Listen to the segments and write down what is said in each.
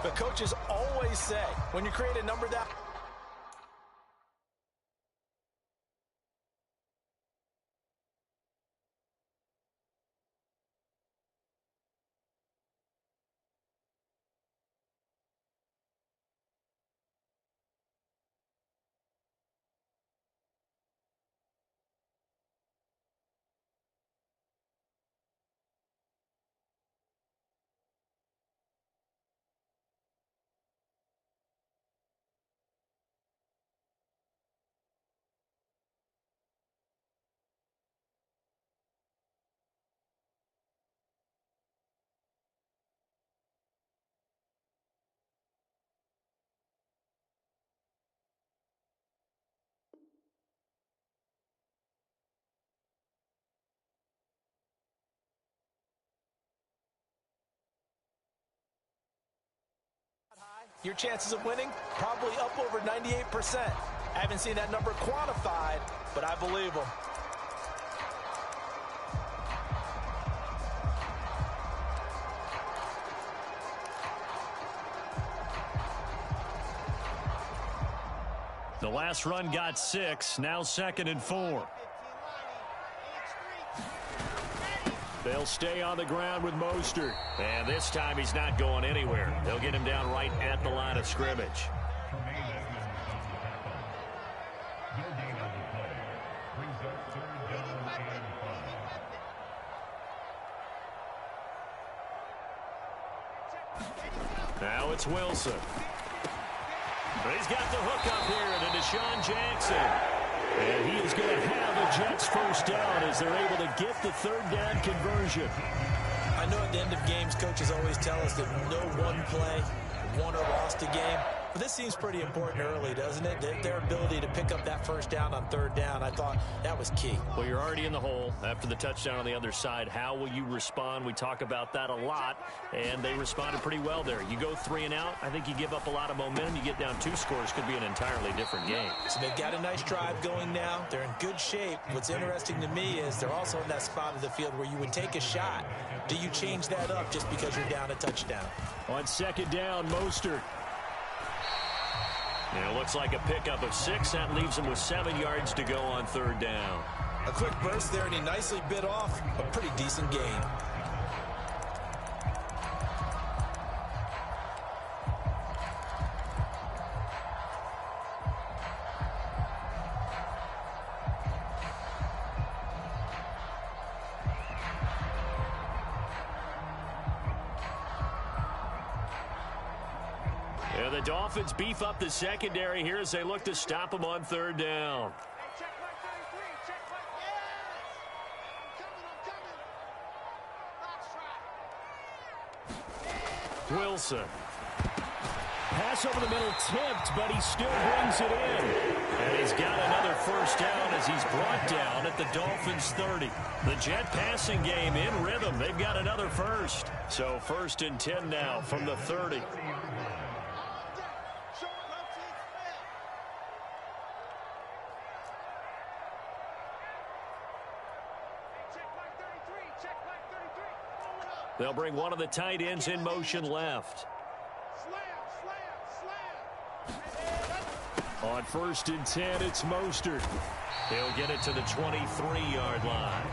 But coaches always say, when you create a number that... Your chances of winning, probably up over 98%. I haven't seen that number quantified, but I believe them. The last run got 6, now 2nd and 4. They'll stay on the ground with Mostert. And this time he's not going anywhere. They'll get him down right at the line of scrimmage. Now it's Wilson. He's got the hook up here to Deshaun Jackson. And he is going to have the Jets first down as they're able to get the 3rd down conversion. I know at the end of games, coaches always tell us that no one play won or lost a game. But this seems pretty important early, doesn't it? Their ability to pick up that first down on 3rd down, I thought that was key. Well, you're already in the hole after the touchdown on the other side. How will you respond? We talk about that a lot, and they responded pretty well there. You go 3 and out, I think you give up a lot of momentum. You get down 2 scores, could be an entirely different game. So they've got a nice drive going now. They're in good shape. What's interesting to me is they're also in that spot of the field where you would take a shot. Do you change that up just because you're down a touchdown? On 2nd down, Mostert. And it looks like a pickup of 6. That leaves him with 7 yards to go on 3rd down. A quick burst there, and he nicely bit off a pretty decent gain. And the Dolphins beef up the secondary here as they look to stop him on 3rd down. Wilson. Pass over the middle tipped, but he still brings it in. And he's got another first down as he's brought down at the Dolphins' 30. The Jet passing game in rhythm. They've got another first. So 1st and 10 now from the 30. They'll bring one of the tight ends in motion left. On 1st and 10, it's Mostert. He'll get it to the 23-yard line.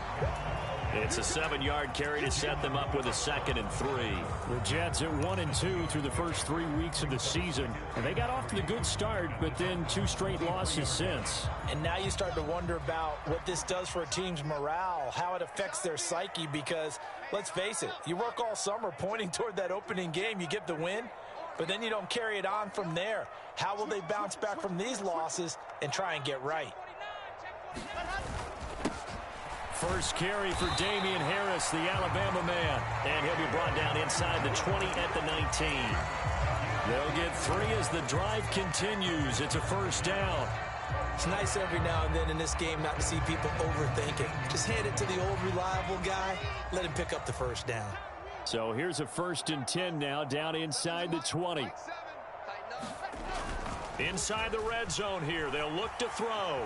It's a 7-yard carry to set them up with a 2nd and 3. The Jets at 1-2 through the first 3 weeks of the season. And they got off to a good start, but then 2 straight losses since. And now you start to wonder about what this does for a team's morale, how it affects their psyche, because let's face it, you work all summer pointing toward that opening game, you get the win, but then you don't carry it on from there. How will they bounce back from these losses and try and get right? First carry for Damian Harris, the Alabama man. And he'll be brought down inside the 20 at the 19. They'll get 3 as the drive continues. It's a first down. It's nice every now and then in this game not to see people overthink it. Just hand it to the old reliable guy. Let him pick up the first down. So here's a 1st and 10 now down inside the 20. Inside the red zone here. They'll look to throw.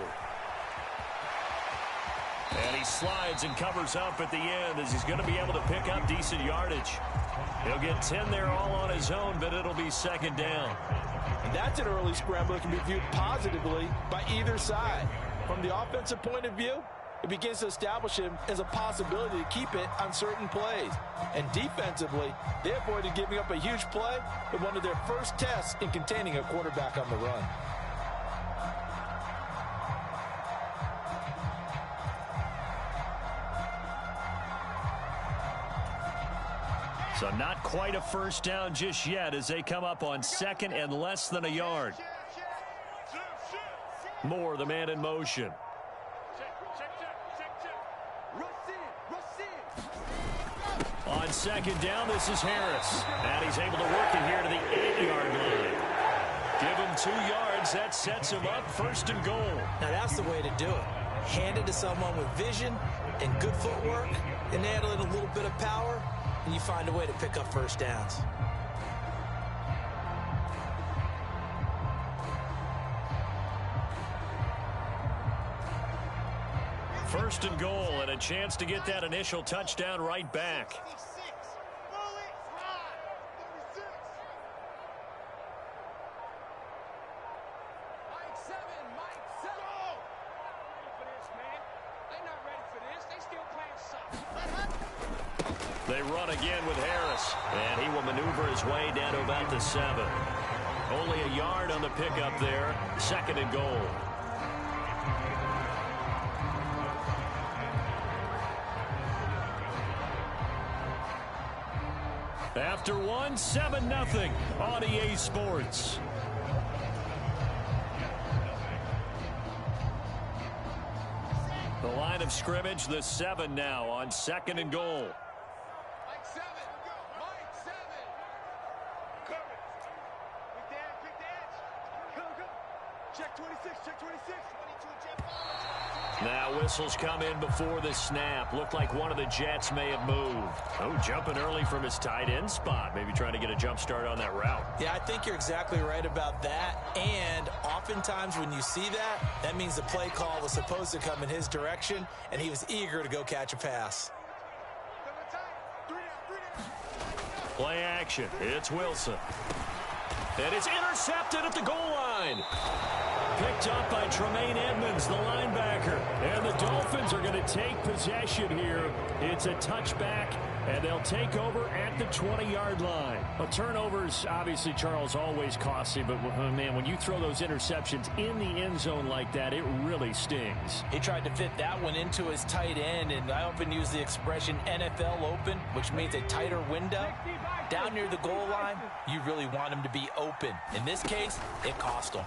And he slides and covers up at the end as he's going to be able to pick up decent yardage. He'll get 10 there all on his own, but it'll be second down. And that's an early scramble that can be viewed positively by either side. From the offensive point of view, it begins to establish him as a possibility to keep it on certain plays. And defensively, they avoided giving up a huge play with one of their first tests in containing a quarterback on the run. So not quite a first down just yet as they come up on second and less than a yard. Moore, the man in motion. On second down, this is Harris. And he's able to work it here to the 8-yard line. Give him 2 yards. That sets him up first and goal. Now that's the way to do it. Hand it to someone with vision and good footwork, and add in a little bit of power, and you find a way to pick up first downs. First and goal, and a chance to get that initial touchdown right back. They run again with Harris, and he will maneuver his way down to about the 7. Only a yard on the pickup there. Second and goal. After one, 7-0 on EA Sports. The line of scrimmage, the 7 now on second and goal. Now whistles come in before the snap. Looked like one of the Jets may have moved. Oh, jumping early from his tight end spot. Maybe trying to get a jump start on that route. Yeah, I think you're exactly right about that. And oftentimes when you see that, that means the play call was supposed to come in his direction, and he was eager to go catch a pass. Play action. It's Wilson. And it's intercepted at the goal line. Picked up by Tremaine Edmonds, the linebacker. And the Dolphins are going to take possession here. It's a touchback, and they'll take over at the 20-yard line. Well, turnovers, obviously, Charles, always costly. But, man, when you throw those interceptions in the end zone like that, it really stings. He tried to fit that one into his tight end, and I often use the expression NFL open, which means a tighter window. Down near the goal line, you really want him to be open. In this case, it cost him.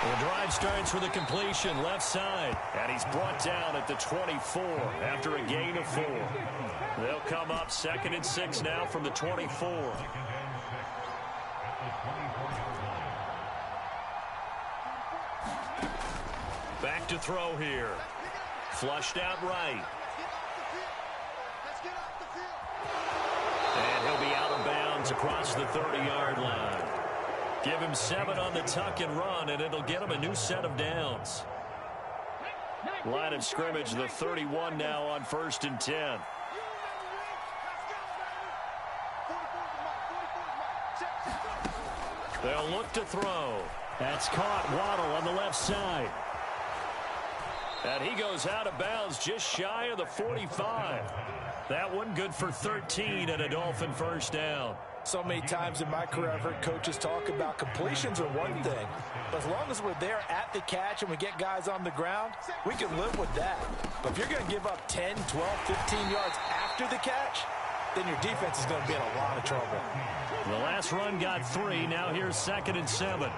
The drive starts with a completion left side, and he's brought down at the 24 after a gain of 4. They'll come up second and 6 now from the 24. Back to throw here. Flushed out right. And he'll be out of bounds across the 30-yard line. Give him 7 on the tuck and run, and it'll get him a new set of downs. Line of scrimmage, the 31 now on 1st and 10. They'll look to throw. That's caught. Waddle on the left side. And he goes out of bounds just shy of the 45. That one good for 13 and a Dolphin first down. So many times in my career I've heard coaches talk about completions are one thing. But as long as we're there at the catch and we get guys on the ground, we can live with that. But if you're going to give up 10, 12, 15 yards after the catch, then your defense is going to be in a lot of trouble. The last run got 3. Now here's 2nd and 7.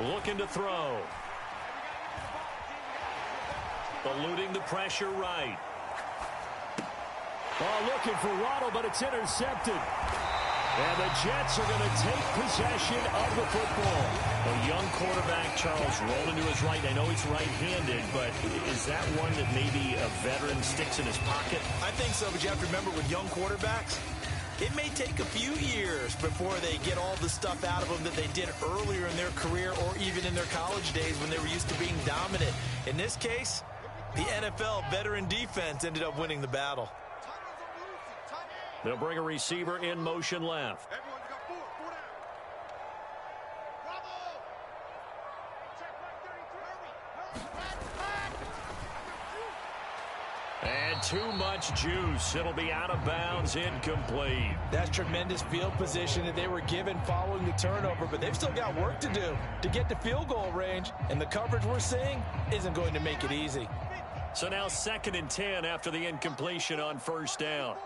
Looking to throw. Eluding the pressure right. Oh, looking for Waddle, but it's intercepted. And the Jets are going to take possession of the football. A young quarterback, Charles, rolling to his right. I know he's right-handed, but is that one that maybe a veteran sticks in his pocket? I think so, but you have to remember with young quarterbacks, It may take a few years before they get all the stuff out of them that they did earlier in their career or even in their college days when they were used to being dominant. In this case, the NFL veteran defense ended up winning the battle. They'll bring a receiver in motion left. And too much juice. It'll be out of bounds, incomplete. That's tremendous field position that they were given following the turnover, but they've still got work to do to get to field goal range, and the coverage we're seeing isn't going to make it easy. So now 2nd and 10 after the incompletion on first down.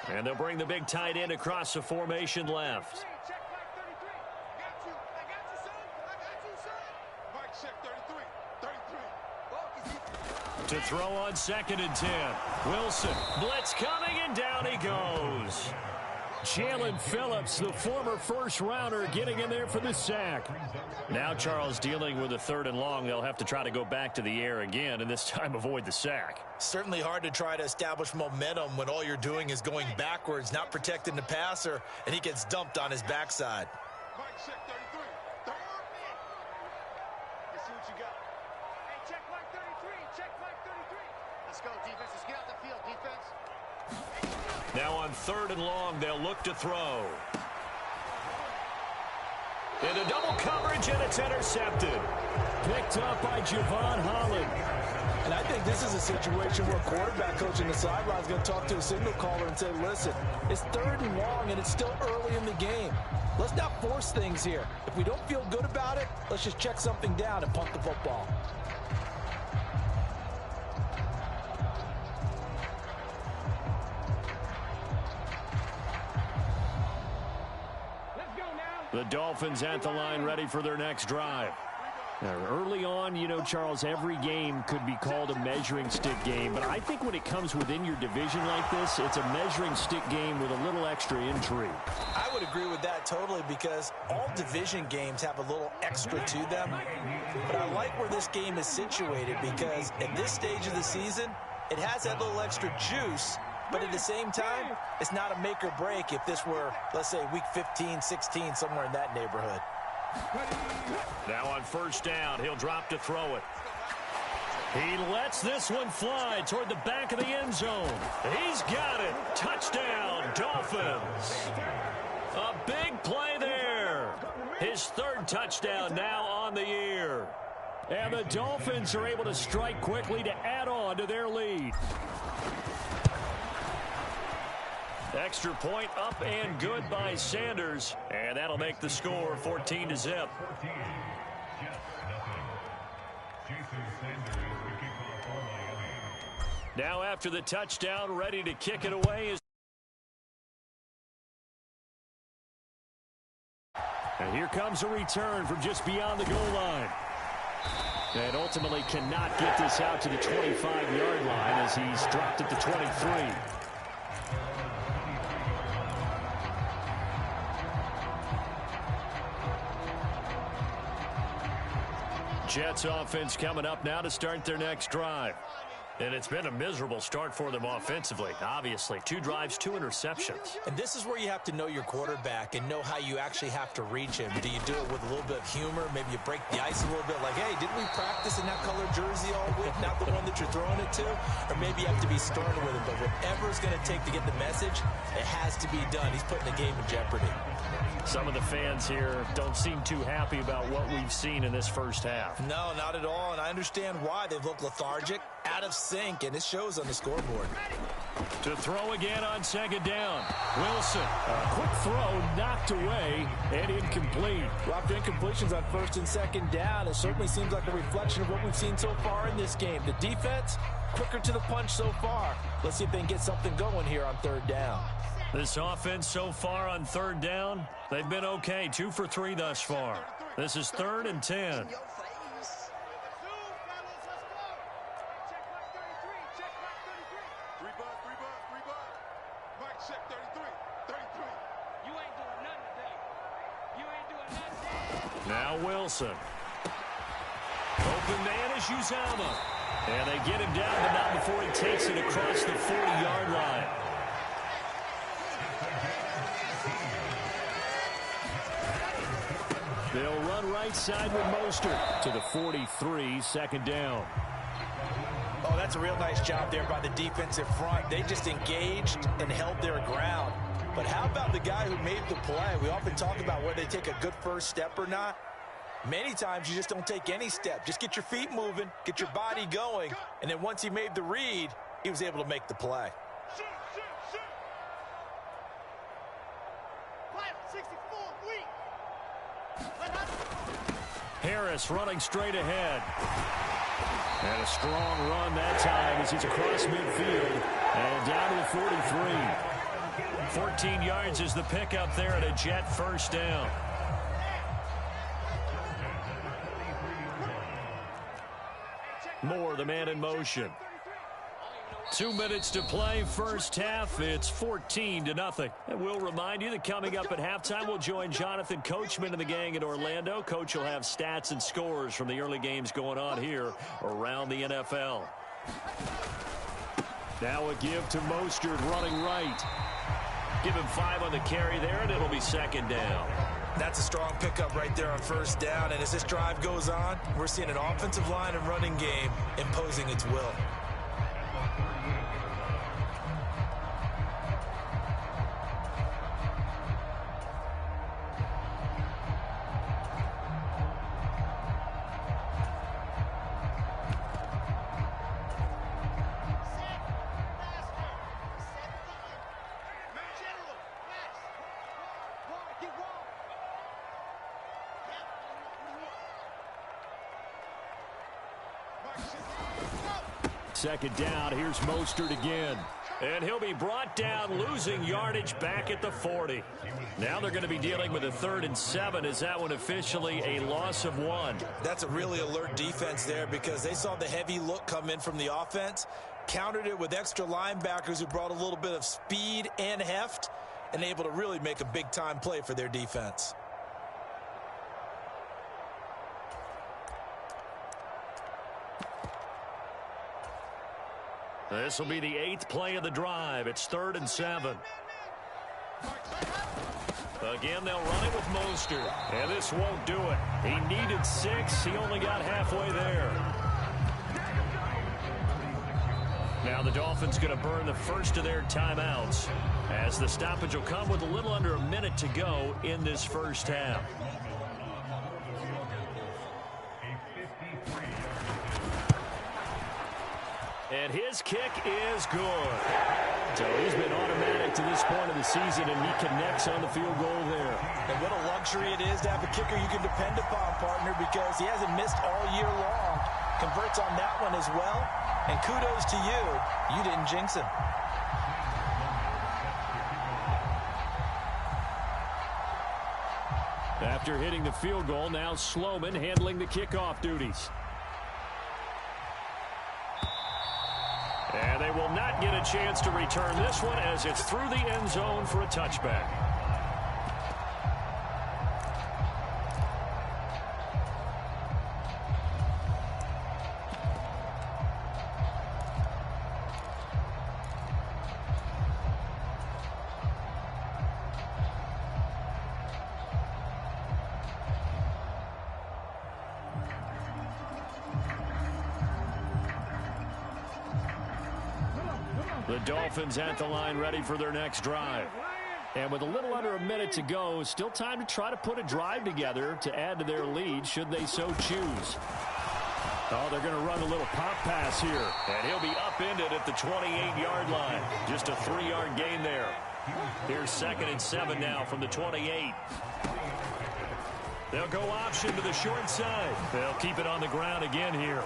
And they'll bring the big tight end across the formation left. To throw on 2nd and 10. Wilson, blitz coming, and down he goes. Jalen Phillips, the former first-rounder, getting in there for the sack. Now Charles dealing with a 3rd and long. They'll have to try to go back to the air again, and this time avoid the sack. Certainly hard to try to establish momentum when all you're doing is going backwards, not protecting the passer, and he gets dumped on his backside. Now on 3rd and long, they'll look to throw. Into double coverage, and it's intercepted. Picked up by Javon Holland. And I think this is a situation where quarterback coach in the sideline is going to talk to a signal caller and say, listen, it's 3rd and long, and it's still early in the game. Let's not force things here. If we don't feel good about it, let's just check something down and punt the football. The Dolphins at the line, ready for their next drive. Now, early on, you know, Charles, every game could be called a measuring stick game, but I think when it comes within your division like this, it's a measuring stick game with a little extra intrigue. I would agree with that totally, because all division games have a little extra to them. But I like where this game is situated, because at this stage of the season, it has that little extra juice. But at the same time, it's not a make or break if this were, let's say, week 15, 16, somewhere in that neighborhood. Now on first down, he'll drop to throw it. He lets this one fly toward the back of the end zone. He's got it. Touchdown, Dolphins. A big play there. His 3rd touchdown now on the year. And the Dolphins are able to strike quickly to add on to their lead. Extra point up and good by Sanders. And that'll make the score 14-0. Now after the touchdown, ready to kick it away is... And here comes a return from just beyond the goal line. And ultimately cannot get this out to the 25-yard line as he's dropped at the 23. Jets offense coming up now to start their next drive. And it's been a miserable start for them offensively. Obviously, 2 drives, 2 interceptions. And this is where you have to know your quarterback and know how you actually have to reach him. Do you do it with a little bit of humor? Maybe you break the ice a little bit, like, hey, didn't we practice in that colored jersey all week, not the one that you're throwing it to? Or maybe you have to be stern with him. But whatever it's going to take to get the message, it has to be done. He's putting the game in jeopardy. Some of the fans here don't seem too happy about what we've seen in this first half. No, not at all, and I understand why. They've looked lethargic, out of sync, and it shows on the scoreboard. To throw again on 2nd down. Wilson, a quick throw, knocked away, and incomplete. Dropped incompletions on 1st and 2nd down. It certainly seems like a reflection of what we've seen so far in this game. The defense, quicker to the punch so far. Let's see if they can get something going here on 3rd down. This offense so far on 3rd down, they've been okay. 2 for 3 thus far. This is 3rd and 10. Now Wilson. Open man is Uzama. And they get him down, but not before he takes it across the 40-yard line. They'll run right side with Mostert to the 43, second down. Oh, that's a real nice job there by the defensive front. They just engaged and held their ground. But how about the guy who made the play? We often talk about whether they take a good first step or not. Many times you just don't take any step. Just get your feet moving, get your body going, and then once he made the read, he was able to make the play. Harris running straight ahead. And a strong run that time as he's across midfield and down to the 43. 14 yards is the pickup there at a Jet first down. Moore, the man in motion. 2 minutes to play, first half. It's 14-0. And we'll remind you that coming up at halftime, we'll join Jonathan Coachman and the gang in Orlando. Coach will have stats and scores from the early games going on here around the NFL. Now a give to Mostert running right. Give him 5 on the carry there, and it'll be second down. That's a strong pickup right there on first down. And as this drive goes on, we're seeing an offensive line and running game imposing its will. Second down, here's Mostert again. And he'll be brought down, losing yardage back at the 40. Now they're going to be dealing with a 3rd and 7. Is that one officially a loss of 1? That's a really alert defense there because they saw the heavy look come in from the offense, countered it with extra linebackers who brought a little bit of speed and heft, and able to really make a big-time play for their defense. This will be the 8th play of the drive. It's 3rd and 7. Again, they'll run it with Mostert. And this won't do it. He needed 6. He only got halfway there. Now the Dolphins going to burn the first of their timeouts, as the stoppage will come with a little under a minute to go in this first half. And his kick is good. So he's been automatic to this point of the season, and he connects on the field goal there. And what a luxury it is to have a kicker you can depend upon, partner, because he hasn't missed all year long. Converts on that one as well. And kudos to you. You didn't jinx him. After hitting the field goal, now Sloman handling the kickoff duties. And they will not get a chance to return this one as it's through the end zone for a touchback. The Dolphins at the line, ready for their next drive. And with a little under a minute to go, still time to try to put a drive together to add to their lead should they so choose. Oh, they're going to run a little pop pass here. And he'll be upended at the 28-yard line. Just a 3-yard gain there. Here's 2nd and 7 now from the 28. They'll go option to the short side. They'll keep it on the ground again here.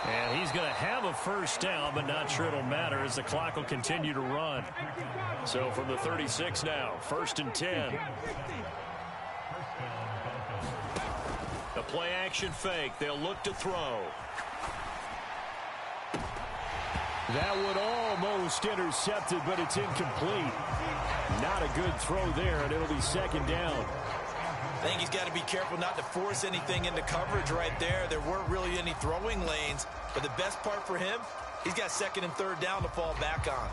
And he's going to have a first down, but not sure it'll matter as the clock will continue to run. So from the 36 now, 1st and 10. The play action fake. They'll look to throw. That would almost intercepted, but it's incomplete. Not a good throw there, and it'll be 2nd down. I think he's got to be careful not to force anything into coverage right there. There weren't really any throwing lanes, but the best part for him, he's got 2nd and 3rd down to fall back on.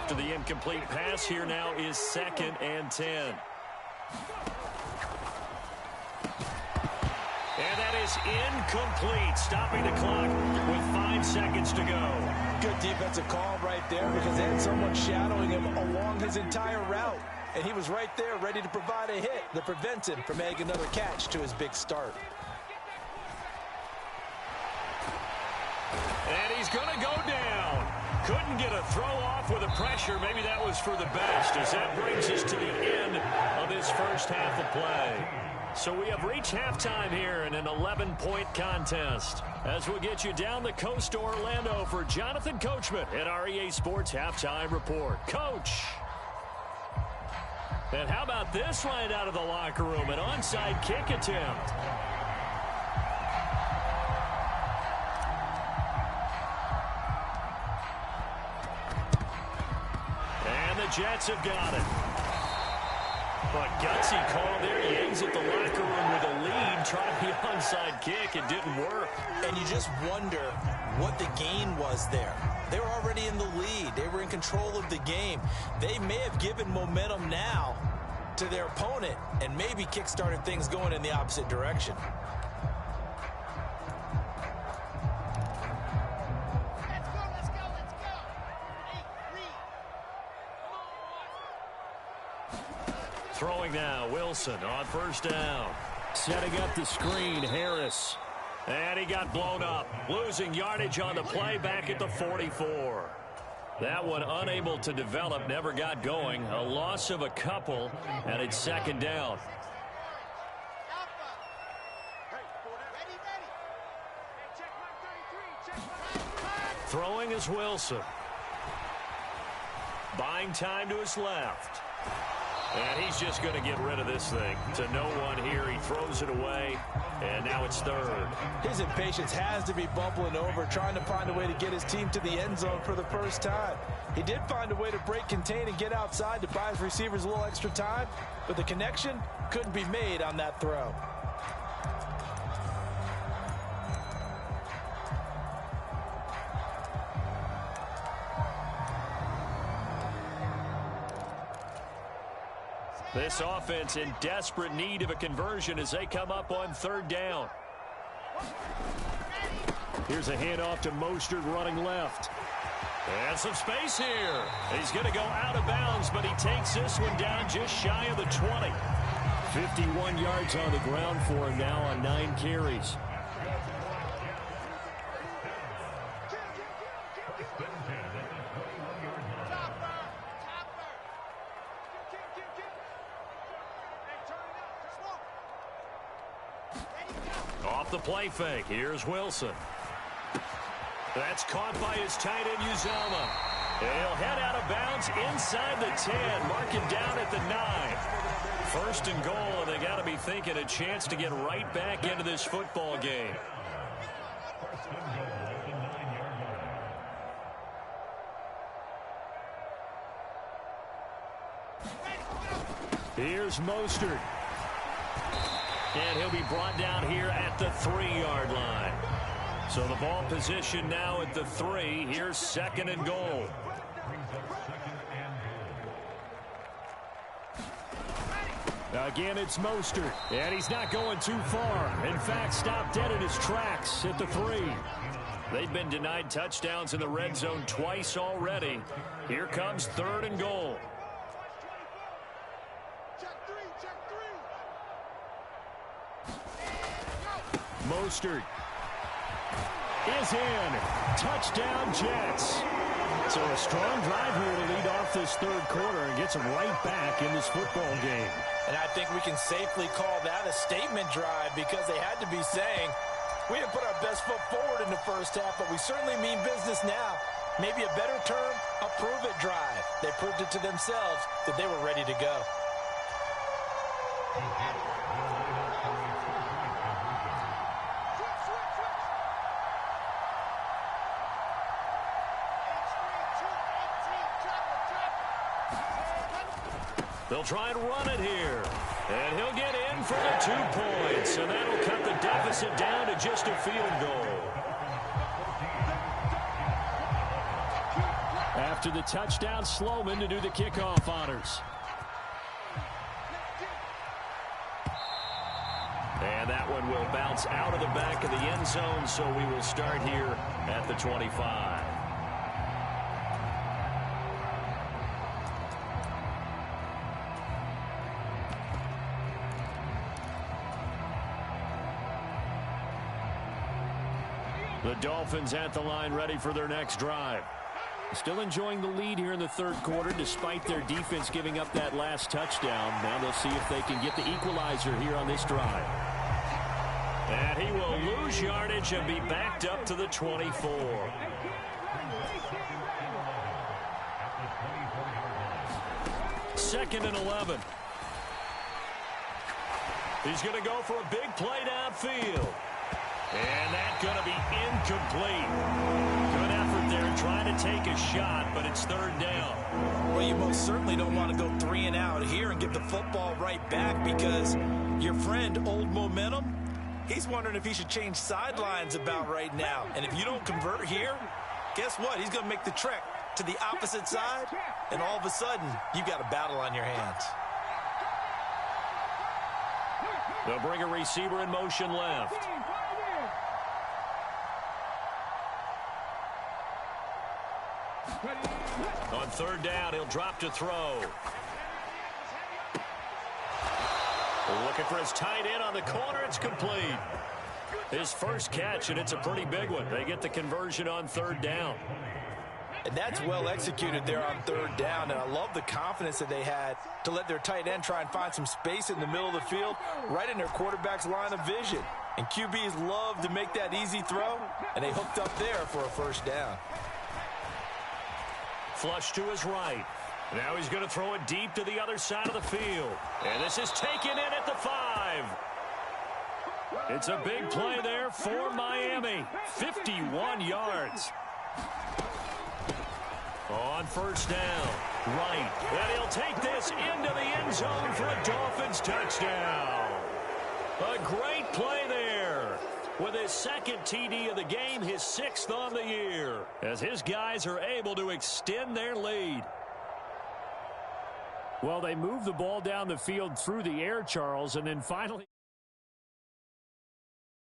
After the incomplete pass, here now is 2nd and 10. And that is incomplete, stopping the clock with 5 seconds to go. Good defensive call right there because they had someone shadowing him along his entire route. And he was right there ready to provide a hit that prevents him from making another catch to his big start. And he's going to go down. Couldn't get a throw off with the pressure. Maybe that was for the best as that brings us to the end of this first half of play. So we have reached halftime here in an 11-point contest. As we'll get you down the coast to Orlando for Jonathan Coachman at our EA Sports Halftime Report. Coach. And how about this right out of the locker room? An onside kick attempt. And the Jets have got it. But gutsy call there. Yangs at the locker room with a lead. Tried the onside kick. It didn't work. And you just wonder what the gain was there. They were already in the lead. They were in control of the game. They may have given momentum now to their opponent and maybe kick-started things going in the opposite direction. Throwing now, Wilson on first down. Setting up the screen, Harris. And he got blown up. Losing yardage on the play back at the 44. That one unable to develop, never got going. A loss of a couple, and it's 2nd down. Throwing is Wilson. Buying time to his left. And he's just going to get rid of this thing. To no one here. He throws it away. And now it's 3rd. His impatience has to be bubbling over, trying to find a way to get his team to the end zone for the first time. He did find a way to break contain and get outside to buy his receivers a little extra time, but the connection couldn't be made on that throw. This offense in desperate need of a conversion as they come up on 3rd down. Here's a handoff to Mostert running left. And some space here. He's going to go out of bounds, but he takes this one down just shy of the 20. 51 yards on the ground for him now on 9 carries. Off the play fake. Here's Wilson. That's caught by his tight end, Uzama. He'll head out of bounds inside the 10. Mark him down at the 9. 1st and goal, and they got to be thinking a chance to get right back into this football game. Here's Mostert. And he'll be brought down here at the 3-yard line. So the ball position now at the 3. Here's 2nd and goal. Again, it's Mostert. And he's not going too far. In fact, stopped dead in his tracks at the 3. They've been denied touchdowns in the red zone twice already. Here comes 3rd and goal. Mostert is in. Touchdown, Jets. So a strong drive here to lead off this 3rd quarter and gets them right back in this football game. And I think we can safely call that a statement drive because they had to be saying, we didn't put our best foot forward in the first half, but we certainly mean business now. Maybe a better term, a prove-it drive. They proved it to themselves that they were ready to go. They'll try and run it here. And he'll get in for the 2 points. And that'll cut the deficit down to just a field goal. to the touchdown Sloman to do the kickoff honors. And that one will bounce out of the back of the end zone, so we will start here at the 25. The Dolphins at the line ready for their next drive. Still enjoying the lead here in the third quarter despite their defense giving up that last touchdown. Now they'll see if they can get the equalizer here on this drive. And he will lose yardage and be backed up to the 24. Second and 11. He's going to go for a big play downfield. And that's going to be incomplete. Good effort there trying to take a shot, but it's third down. Well, you most certainly don't want to go 3 and out here and give the football right back because your friend, Old Momentum, he's wondering if he should change sidelines about right now. And if you don't convert here, guess what? He's going to make the trek to the opposite side, and all of a sudden, you've got a battle on your hands. They'll bring a receiver in motion left. On third down, he'll drop to throw. Looking for his tight end on the corner. It's complete. His first catch, and it's a pretty big one. They get the conversion on third down. And that's well executed there on third down. And I love the confidence that they had to let their tight end try and find some space in the middle of the field, right in their quarterback's line of vision. And QBs love to make that easy throw, and they hooked up there for a first down. Flush to his right. Now he's going to throw it deep to the other side of the field. And this is taken in at the 5. It's a big play there for Miami. 51 yards. On first down. Right. And he'll take this into the end zone for a Dolphins touchdown. A great play there. With his second TD of the game, his 6th on the year, as his guys are able to extend their lead. Well, they move the ball down the field through the air, Charles, and then finally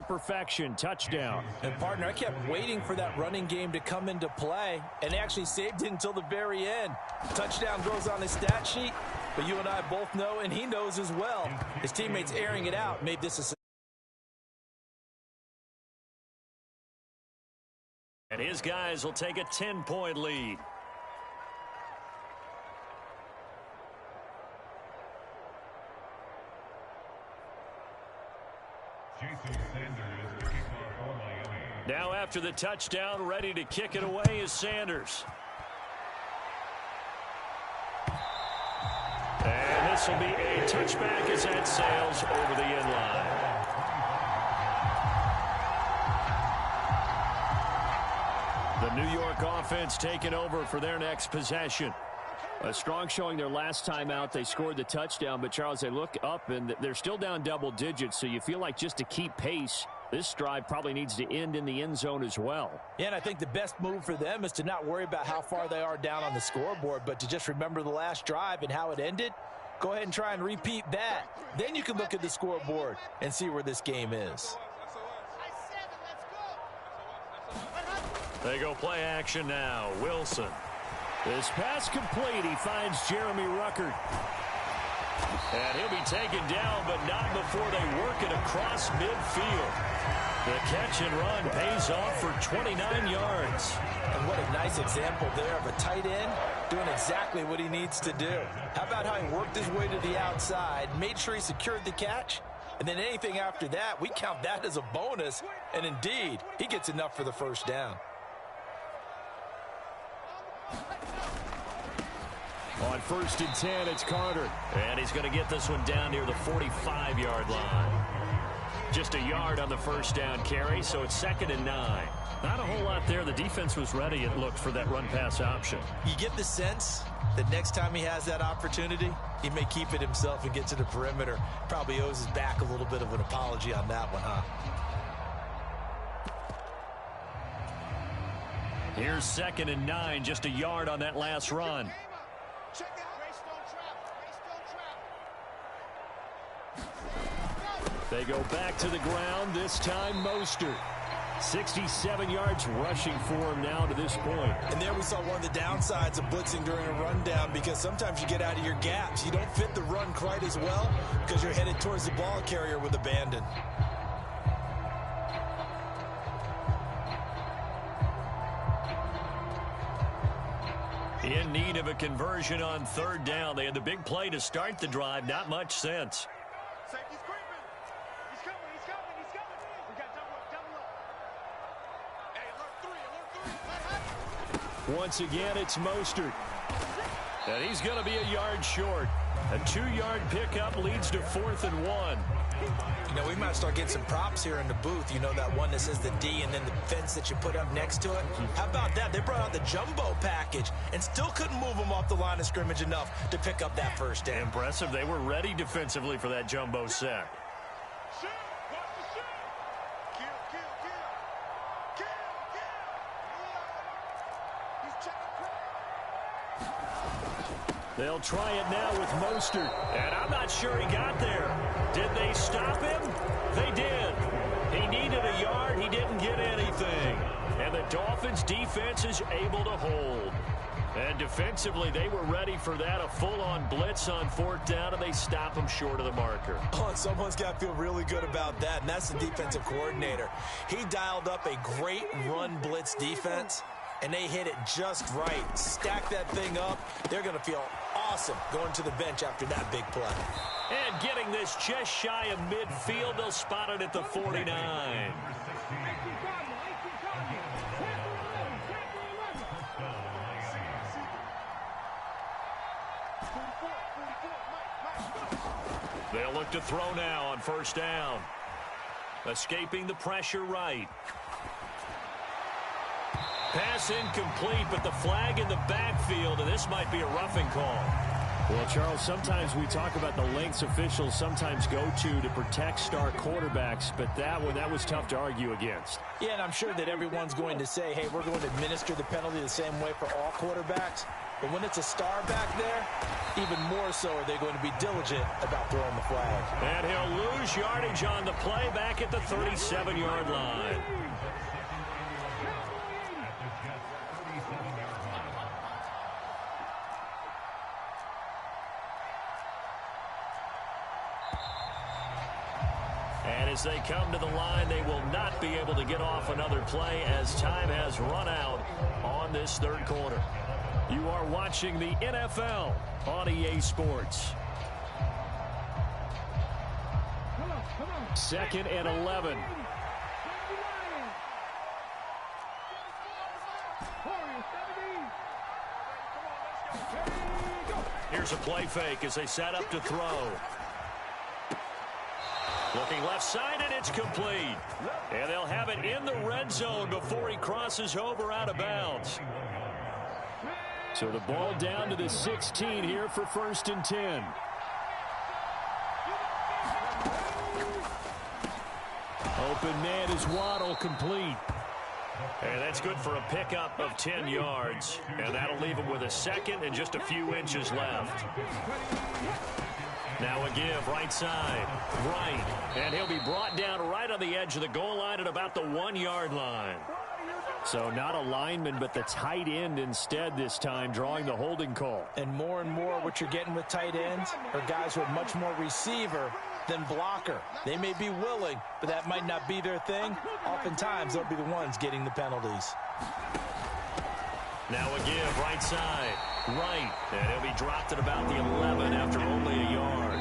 perfection, touchdown. And, partner, I kept waiting for that running game to come into play, and they actually saved it until the very end. Touchdown goes on his stat sheet, but you and I both know, and he knows as well, his teammates airing it out made this a and his guys will take a 10-point lead. Now after the touchdown, ready to kick it away is Sanders. And this will be a touchback as that sails over the end line. The New York offense taking over for their next possession. A strong showing their last time out. They scored the touchdown, but, Charles, they look up, and they're still down double digits, so you feel like just to keep pace, this drive probably needs to end in the end zone as well. Yeah, and I think the best move for them is to not worry about how far they are down on the scoreboard, but to just remember the last drive and how it ended. Go ahead and try and repeat that. Then you can look at the scoreboard and see where this game is. They go play action now. Wilson. This pass complete. He finds Jeremy Ruckert. And he'll be taken down, but not before they work it across midfield. The catch and run pays off for 29 yards. And what a nice example there of a tight end doing exactly what he needs to do. How about how he worked his way to the outside, made sure he secured the catch, and then anything after that, we count that as a bonus. And indeed, he gets enough for the first down. On 1st and 10, it's Carter. And he's going to get this one down near the 45-yard line. Just a yard on the first down carry, so it's 2nd and 9. Not a whole lot there. The defense was ready, it looked, for that run-pass option. You get the sense that next time he has that opportunity, he may keep it himself and get to the perimeter. Probably owes his back a little bit of an apology on that one, huh? Here's 2nd and 9, just a yard on that last run. They go back to the ground, this time Mostert. 67 yards rushing for him now to this point. And there we saw one of the downsides of blitzing during a rundown, because sometimes you get out of your gaps. You don't fit the run quite as well because you're headed towards the ball carrier with abandon. In need of a conversion on 3rd down. They had the big play to start the drive. Not much sense. Safety's creeping. He's coming. We got double up. Hey, alert 3. Once again, it's Mostert. And he's going to be a yard short. A 2-yard pickup leads to 4th and 1. You know, we might start getting some props here in the booth. You know, that one that says the D and then the fence that you put up next to it? How about that? They brought out the jumbo package and still couldn't move them off the line of scrimmage enough to pick up that first down. Impressive. They were ready defensively for that jumbo sack. Shoot! Watch the shoot! Kill! He's checking. They'll try it now with Mostert. And I'm not sure he got there. Did they stop him? They did. He needed a yard. He didn't get anything. And the Dolphins' defense is able to hold. And defensively, they were ready for that. A full-on blitz on 4th down, and they stop him short of the marker. Oh, and someone's got to feel really good about that, and that's the defensive coordinator. He dialed up a great run blitz defense, and they hit it just right. Stack that thing up. They're going to feel awesome going to the bench after that big play. And getting this just shy of midfield, they'll spot it at the 49. They'll look to throw now on 1st down. Escaping the pressure right. Pass incomplete, but the flag in the backfield, and this might be a roughing call. Well, Charles, sometimes we talk about the lengths officials sometimes go to protect star quarterbacks, but that was tough to argue against. Yeah, and I'm sure that everyone's going to say, hey, we're going to administer the penalty the same way for all quarterbacks. But when it's a star back there, even more so are they going to be diligent about throwing the flag. And he'll lose yardage on the play back at the 37-yard line. And as they come to the line, they will not be able to get off another play as time has run out on this 3rd quarter. You are watching the NFL on EA Sports. 2nd and 11. Here's a play fake as they set up to throw. Looking left side, and it's complete. And they'll have it in the red zone before he crosses over out of bounds. So the ball down to the 16 here for 1st and 10. Open man is Waddle, complete. And that's good for a pickup of 10 yards. And that'll leave him with a 2nd and just a few inches left. Now a give, right side, right. And he'll be brought down right on the edge of the goal line at about the 1-yard line. So not a lineman, but the tight end instead this time, drawing the holding call. And more what you're getting with tight ends are guys who are much more receiver than blocker. They may be willing, but that might not be their thing. Oftentimes, they'll be the ones getting the penalties. Now a give, right side, right. And he'll be dropped at about the 11 after only a yard.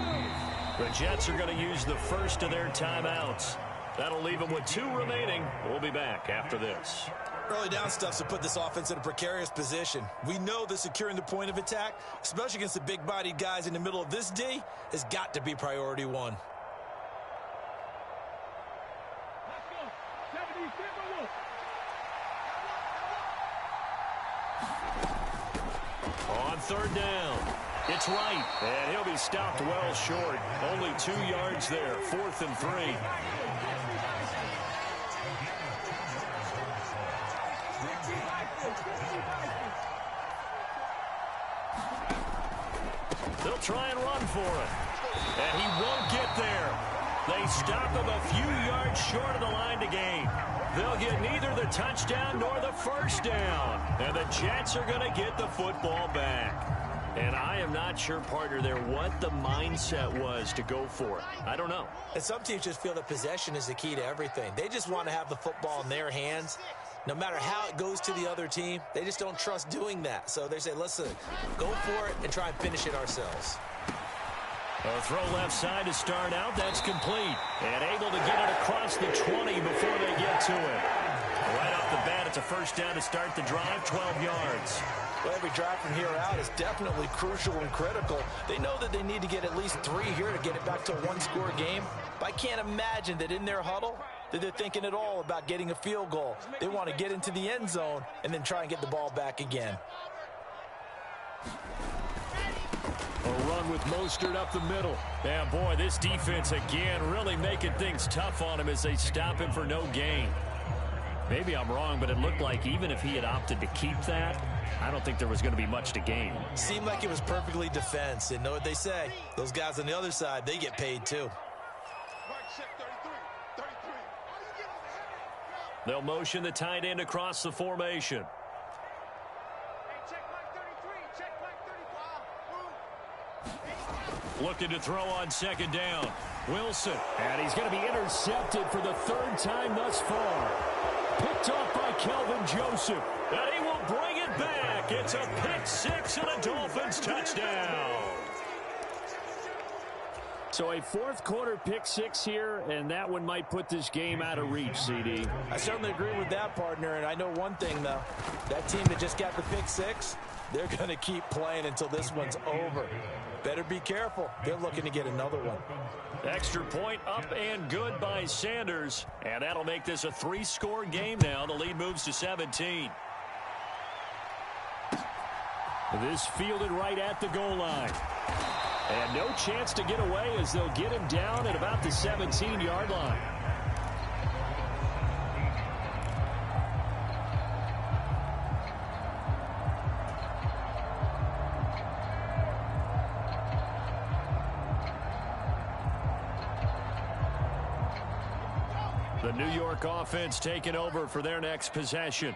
The Jets are going to use the first of their timeouts. That'll leave them with 2 remaining. We'll be back after this. Early down stuff to put this offense in a precarious position. We know that securing the point of attack, especially against the big-bodied guys in the middle of this D, has got to be priority 1. On 3rd down, it's right, and he'll be stopped well short. Only 2 yards there, 4th and 3. They'll try and run for it. And he won't get there. They stop him a few yards short of the line to gain. They'll get neither the touchdown nor the first down. And the Jets are going to get the football back. And I am not sure, partner, there what the mindset was to go for it. I don't know. And some teams just feel that possession is the key to everything. They just want to have the football in their hands. No matter how it goes to the other team, they just don't trust doing that. So they say, listen, go for it and try and finish it ourselves. A throw left side to start out. That's complete. And able to get it across the 20 before they get to it. Right off the bat, it's a first down to start the drive, 12 yards. Well, every drive from here out is definitely crucial and critical. They know that they need to get at least 3 here to get it back to a one-score game. But I can't imagine that in their huddle that they're thinking at all about getting a field goal. They want to get into the end zone and then try and get the ball back again. A run with Mostert up the middle. Yeah, boy, this defense again really making things tough on him as they stop him for no gain. Maybe I'm wrong, but it looked like even if he had opted to keep that, I don't think there was going to be much to gain. Seemed like it was perfectly defense. And know what they say? Those guys on the other side, they get paid too. They'll motion the tight end across the formation. Looking to throw on second down. Wilson. And he's going to be intercepted for the 3rd time thus far. Picked off by Kelvin Joseph. And he will bring it back. It's a pick 6 and a Dolphins touchdown. So a 4th quarter pick 6 here, and that one might put this game out of reach, CD. I certainly agree with that, partner. And I know one thing, though. That team that just got the pick 6, they're going to keep playing until this one's over. Better be careful. They're looking to get another one. Extra point up and good by Sanders. And that'll make this a 3-score game now. The lead moves to 17. This fielded right at the goal line. And no chance to get away as they'll get him down at about the 17-yard line. The New York offense taking over for their next possession.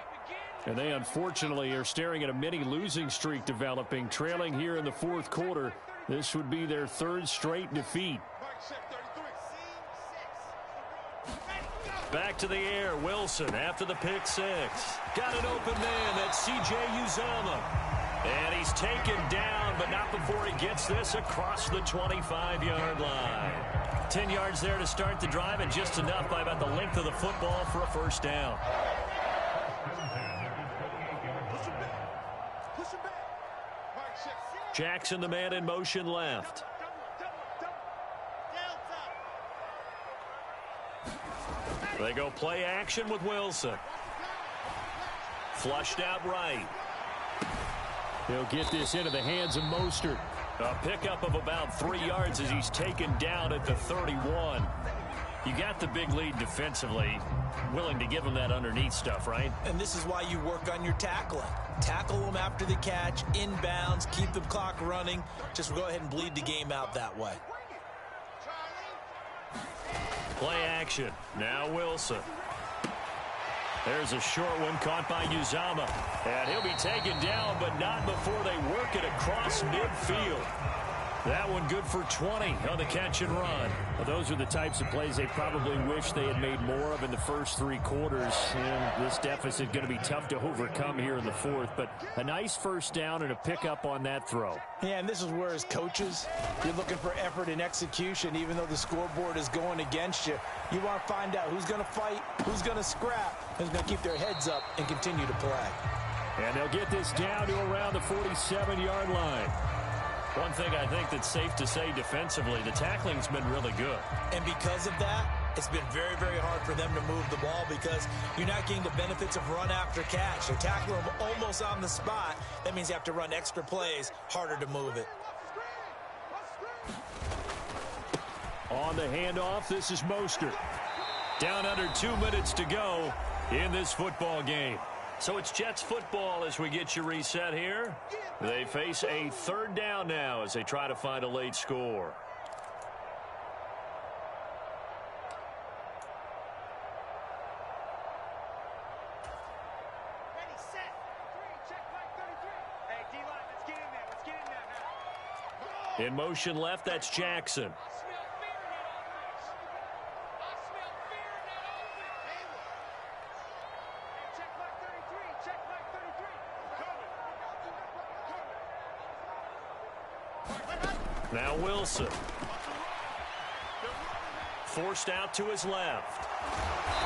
And they unfortunately are staring at a mini losing streak developing, trailing here in the 4th quarter. This would be their 3rd straight defeat. Back to the air, Wilson after the pick 6. Got an open man, that's C.J. Uzomah. And he's taken down, but not before he gets this across the 25-yard line. 10 yards there to start the drive, and just enough by about the length of the football for a first down. Jackson, the man in motion left. They go play action with Wilson. Flushed out right. He'll get this into the hands of Mostert. A pickup of about 3 yards as he's taken down at the 31. You got the big lead defensively. Willing to give him that underneath stuff, right? And this is why you work on your tackling. Tackle them after the catch, inbounds, keep the clock running. Just go ahead and bleed the game out that way. Play action. Now Wilson. There's a short one caught by Uzomah. And he'll be taken down, but not before they work it across midfield. That one good for 20 on the catch and run. Well, those are the types of plays they probably wish they had made more of in the first 3 quarters. And this deficit going to be tough to overcome here in the 4th. But a nice first down and a pickup on that throw. Yeah, and this is where as coaches, you're looking for effort and execution. Even though the scoreboard is going against you, you want to find out who's going to fight, who's going to scrap, who's going to keep their heads up and continue to play. And they'll get this down to around the 47-yard line. One thing I think that's safe to say defensively, the tackling's been really good. And because of that, it's been very, very hard for them to move the ball because you're not getting the benefits of run after catch. They're tackling them almost on the spot. That means you have to run extra plays, harder to move it. On the handoff, this is Mostert. Down under 2 minutes to go in this football game. So it's Jets football as we get you reset here. They face a third down now as they try to find a late score. Ready, set. 3, check back 33. Hey, D-line, let's get in there. Let's get in there now. In motion left, that's Jackson. I smell fear in that offense. I smell fear in that offense. Hey, check back 33. Check back 33. Now Wilson. Forced out to his left.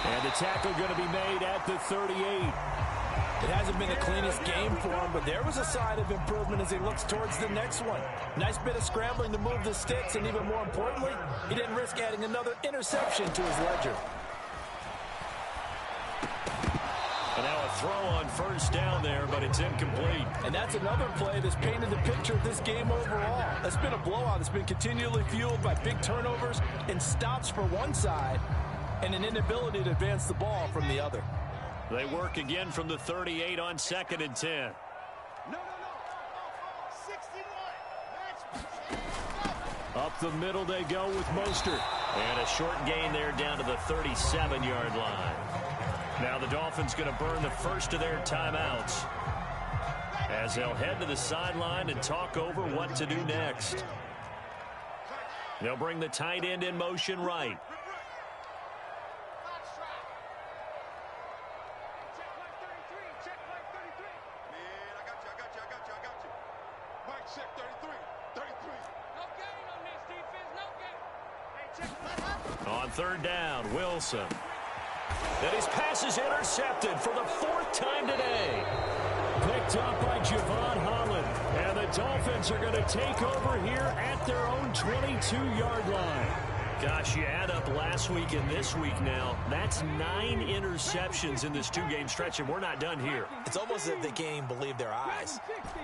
And the tackle going to be made at the 38. It hasn't been the cleanest game for him, but there was a sign of improvement as he looks towards the next one. Nice bit of scrambling to move the sticks, and even more importantly, he didn't risk adding another interception to his ledger. And now a throw on first down there, but it's incomplete. And that's another play that's painted the picture of this game overall. It's been a blowout. It's been continually fueled by big turnovers and stops for one side and an inability to advance the ball from the other. They work again from the 38 on 2nd and 10. No. 61. Up the middle they go with Mostert. And a short gain there down to the 37-yard line. Now the Dolphins going to burn the first of their timeouts as they'll head to the sideline and talk over what to do next. They'll bring the tight end in motion right. Check back 33. Man, I got you. Mike, check 33. No gain on this defense. No gain. Hey, check back. On third down, Wilson. And his pass is intercepted for the 4th time today. Picked up by Javon Holland. And the Dolphins are going to take over here at their own 22-yard line. Gosh, you add up last week and this week now, that's 9 interceptions in this 2-game stretch, and we're not done here. It's almost as if they can't even believe their eyes.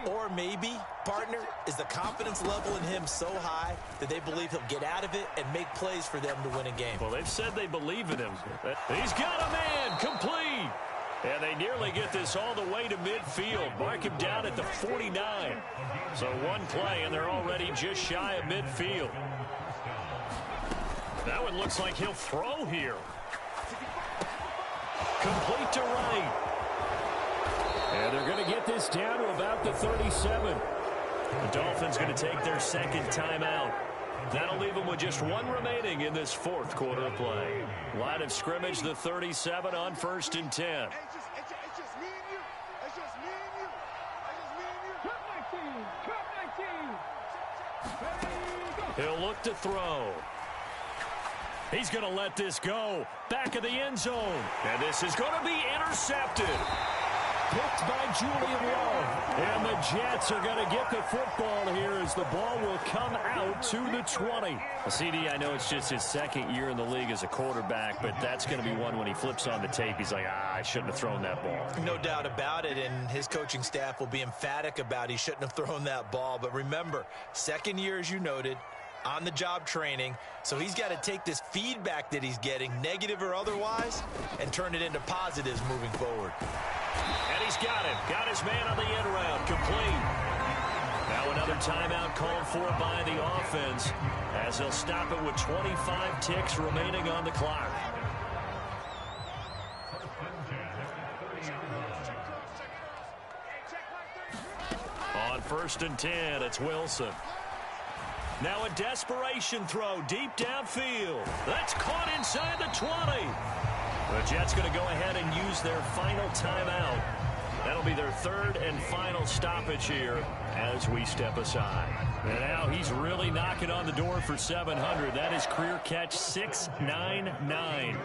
Or maybe, partner, is the confidence level in him so high that they believe he'll get out of it and make plays for them to win a game. Well, they've said they believe in him. He's got a man, complete. And they nearly get this all the way to midfield. Mark him down at the 49. So one play, and they're already just shy of midfield. That one looks like he'll throw here. Complete to right. And they're going to get this down to about the 37. The Dolphins going to take their second timeout. That'll leave them with just one remaining in this 4th quarter of play. Line of scrimmage, the 37 on 1st and 10. It's just me and you. It's just me and you. Cut my team. He'll look to throw. He's going to let this go. Back of the end zone. And this is going to be intercepted. Picked by Julian Love. And the Jets are going to get the football here as the ball will come out to the 20. CD, I know it's just his 2nd year in the league as a quarterback, but that's going to be one when he flips on the tape. He's like, I shouldn't have thrown that ball. No doubt about it, and his coaching staff will be emphatic about he shouldn't have thrown that ball. But remember, 2nd year, as you noted, on-the-job training, so he's got to take this feedback that he's getting, negative or otherwise, and turn it into positives moving forward. And he's got him. Got his man on the end round. Complete. Now another timeout called for by the offense as they'll stop it with 25 ticks remaining on the clock. On 1st and 10, it's Wilson. Now a desperation throw deep downfield. That's caught inside the 20. The Jets going to go ahead and use their final timeout. That'll be their 3rd and final stoppage here as we step aside. And now he's really knocking on the door for 700. That is career catch 699.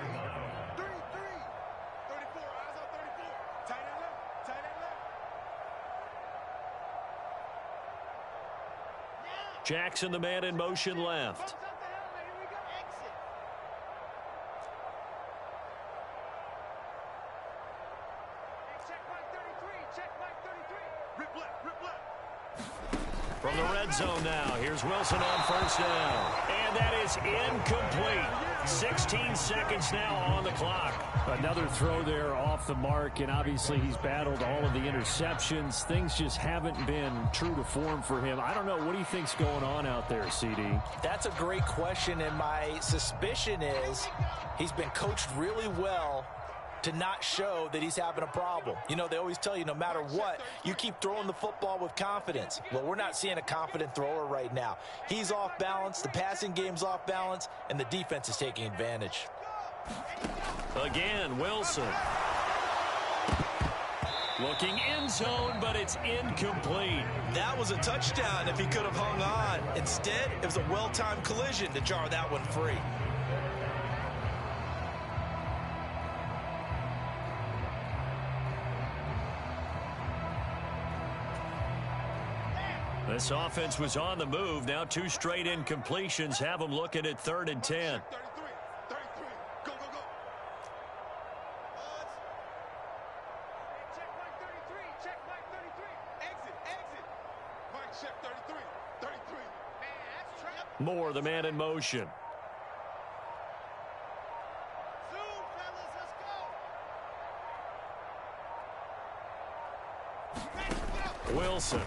34, eyes on 34. Tight end left. Jackson, the man in motion left. From the red red zone now. Here's Wilson on first down. And that is incomplete. 16 seconds now on the clock. Another throw there off the mark, and obviously he's battled all of the interceptions. Things just haven't been true to form for him. I don't know. What do you think's going on out there, CD? That's a great question, and my suspicion is he's been coached really well to not show that he's having a problem. You know, they always tell you no matter what, you keep throwing the football with confidence. Well, we're not seeing a confident thrower right now. He's off balance, the passing game's off balance, and the defense is taking advantage. Again, Wilson. Looking end zone, but it's incomplete. That was a touchdown if he could have hung on. Instead, it was a well-timed collision to jar that one free. This offense was on the move. Now 2 straight incompletions have them looking at 3rd and 10. 33. Go. Check Mike 33. Exit. Mike, check 33. Man, that's trap. Moore, the man in motion. Zoom, fellas, let's go. Wilson.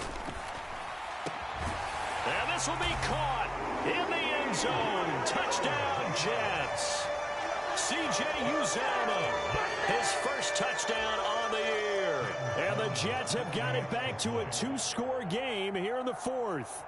And this will be caught in the end zone. Touchdown, Jets. C.J. Uzomah, his first touchdown on the year. And the Jets have got it back to a 2-score game here in the 4th.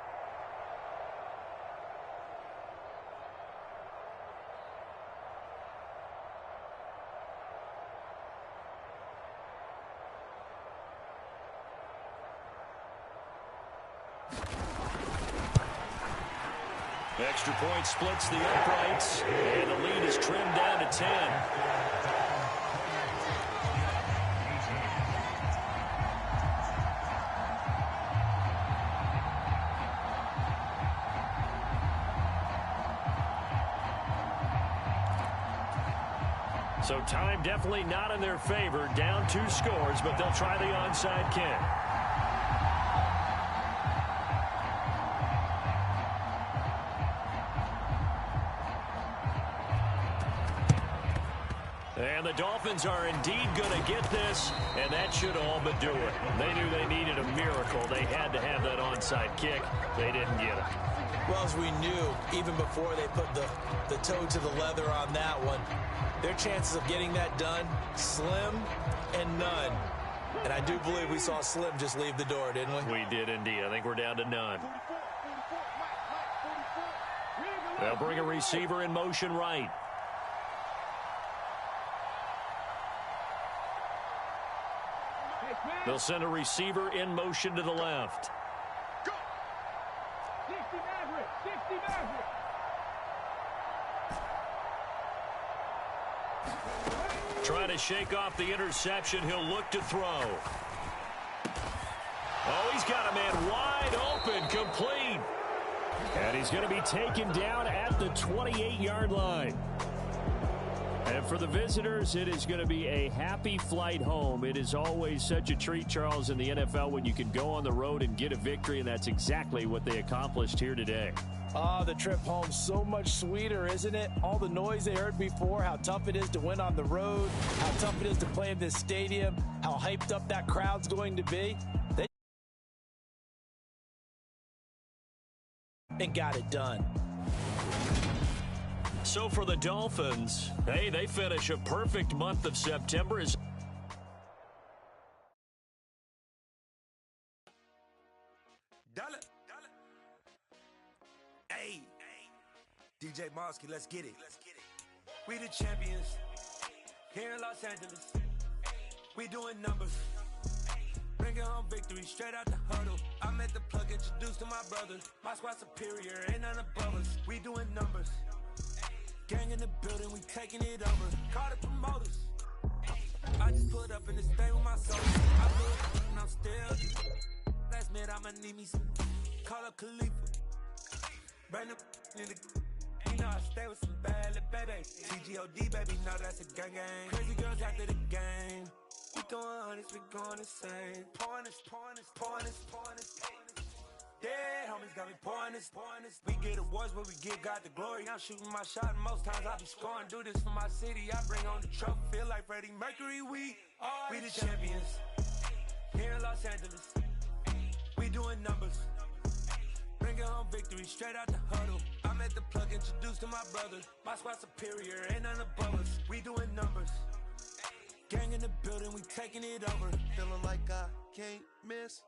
Extra point splits the uprights, and the lead is trimmed down to 10. So time definitely not in their favor. Down 2 scores, but they'll try the onside kick. And the Dolphins are indeed going to get this, and that should all but do it. They knew they needed a miracle. They had to have that onside kick. They didn't get it. Well, as we knew, even before they put the toe to the leather on that one, their chances of getting that done, slim and none. And I do believe we saw Slim just leave the door, didn't we? We did indeed. I think we're down to none. 44. They'll bring a receiver in motion right. They'll send a receiver in motion to the left. Go. 60 Maverick. Trying to shake off the interception. He'll look to throw. Oh, he's got a man wide open, complete. And he's going to be taken down at the 28-yard line. And for the visitors, it is going to be a happy flight home. It is always such a treat, Charles, in the NFL when you can go on the road and get a victory, and that's exactly what they accomplished here today. The trip home so much sweeter, isn't it? All the noise they heard before, how tough it is to win on the road, how tough it is to play in this stadium, how hyped up that crowd's going to be. They and got it done. So for the Dolphins, hey, they finish a perfect month of September. Dollar. Hey, DJ Mosky, let's get it. We the champions here in Los Angeles. We doing numbers. Bringing home victory straight out the huddle. I met the plug, introduced to my brothers. My squad superior, ain't none above us. We doing numbers. Gang in the building, we taking it over. Call the promoters. I just put up in this thing with my soul. I look and I'm still. Last minute I'ma need me some. Call up Khalifa. Bring the in the. You know I stay with some bad little baby. TGOD baby, know that's a gang gang. Crazy girls after the game. We throwing hundreds, we going insane. Pointers. Dead homies got me pouring this. We get awards, but we give God the glory. I'm shooting my shot, and most times I be scoring. Do this for my city, I bring on the trophy. Feel like Freddie Mercury, we the champions. Here in Los Angeles, we doing numbers. Bringing home victory straight out the huddle. I'm at the plug, introduced to my brother. My squad superior, ain't none above us. We doing numbers. Gang in the building, we taking it over. Feeling like I can't miss.